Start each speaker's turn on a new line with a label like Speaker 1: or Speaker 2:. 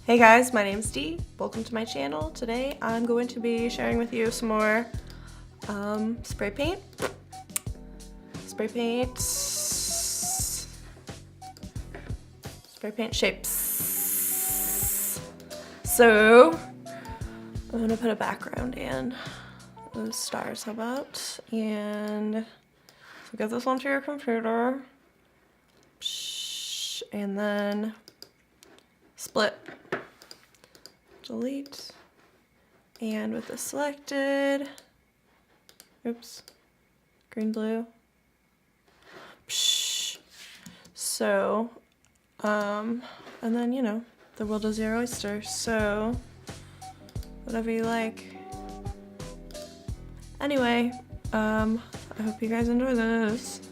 Speaker 1: Hey guys, my name's Dee. Welcome to my channel. Today I'm going to be sharing with you some more spray paint shapes. So I'm gonna put a background in. Those stars, how about? And so get this onto your computer. And then split, delete, and with the selected, oops, green, blue. So, and then, you know, the world is your oyster, so whatever you like. Anyway, I hope you guys enjoy this.